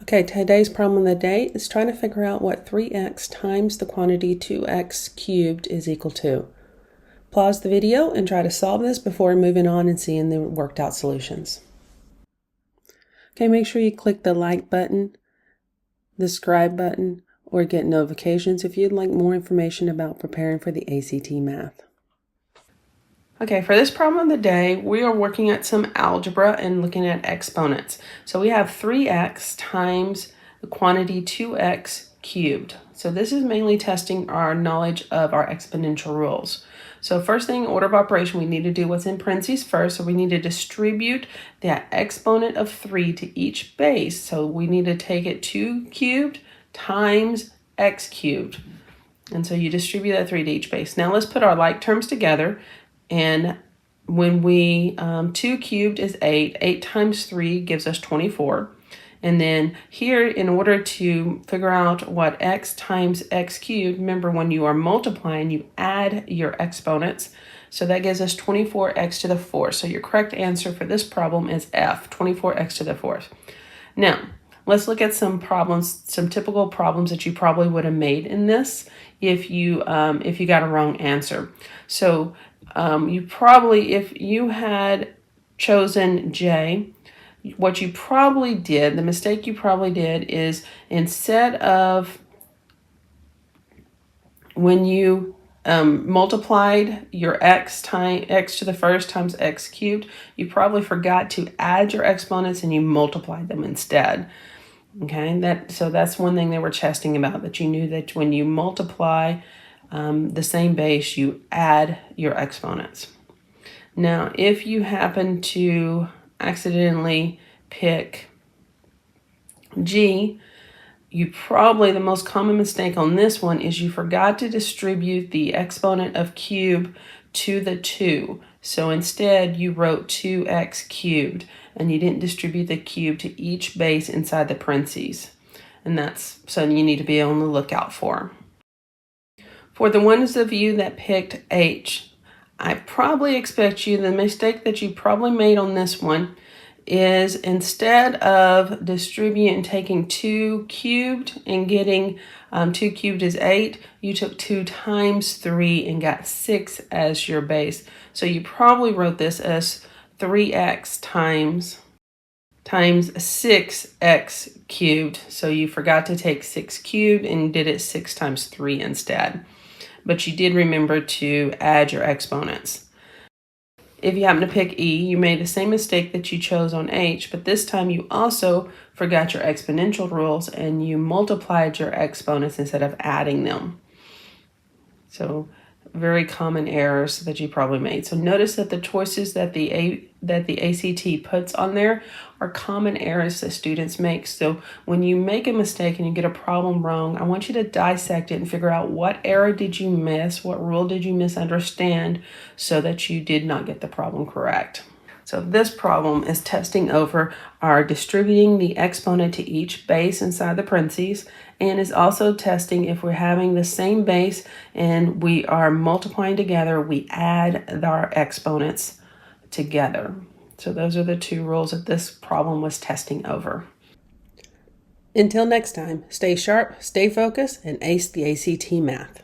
Okay, today's problem of the day is trying to figure out what 3x times the quantity 2x cubed is equal to. Pause the video and try to solve this before moving on and seeing the worked out solutions. Okay, make sure you click the like button, the subscribe button, or get notifications if you'd like more information about preparing for the ACT math. Okay, for this problem of the day, we are working at some algebra and looking at exponents. So we have 3x times the quantity 2x cubed. So this is mainly testing our knowledge of our exponential rules. So first thing, order of operation, we need to do what's in parentheses first. So we need to distribute that exponent of 3 to each base. So we need to take it 2 cubed times x cubed. And so you distribute that 3 to each base. Now let's put our like terms together. And when we, 2 cubed is 8. 8 times 3 gives us 24. And then here, in order to figure out what x times x cubed, remember when you are multiplying, you add your exponents. So that gives us 24x to the 4th. So your correct answer for this problem is F, 24x to the 4th. Now, let's look at some problems, some typical problems that you probably would have made in this if you got a wrong answer. So you probably, if you had chosen J, what you probably did, the mistake you probably did is instead of when you multiplied your x to the first times x cubed, you probably forgot to add your exponents and you multiplied them instead. Okay, so that's one thing they were testing about, that you knew that when you multiply the same base, you add your exponents. Now, if you happen to accidentally pick G, you probably, the most common mistake on this one is you forgot to distribute the exponent of cube to the 2. So instead you wrote 2x cubed and you didn't distribute the cube to each base inside the parentheses. And that's something you need to be on the lookout for. For the ones of you that picked H, I probably expect you, the mistake that you probably made on this one is instead of distributing, taking 2 cubed and getting 2 cubed is 8, you took 2 times 3 and got 6 as your base. So you probably wrote this as 3x times 6x cubed. So you forgot to take 6 cubed and did it 6 times 3 instead. But you did remember to add your exponents. If you happen to pick E, you made the same mistake that you chose on H, but this time you also forgot your exponential rules and you multiplied your exponents instead of adding them. So very common errors that you probably made. So notice that the choices that the ACT puts on there are common errors that students make. So when you make a mistake and you get a problem wrong, I want you to dissect it and figure out what error did you miss, what rule did you misunderstand so that you did not get the problem correct. So this problem is testing over our distributing the exponent to each base inside the parentheses, and is also testing if we're having the same base and we are multiplying together, we add our exponents together. So those are the 2 rules that this problem was testing over. Until next time, stay sharp, stay focused, and ace the ACT math.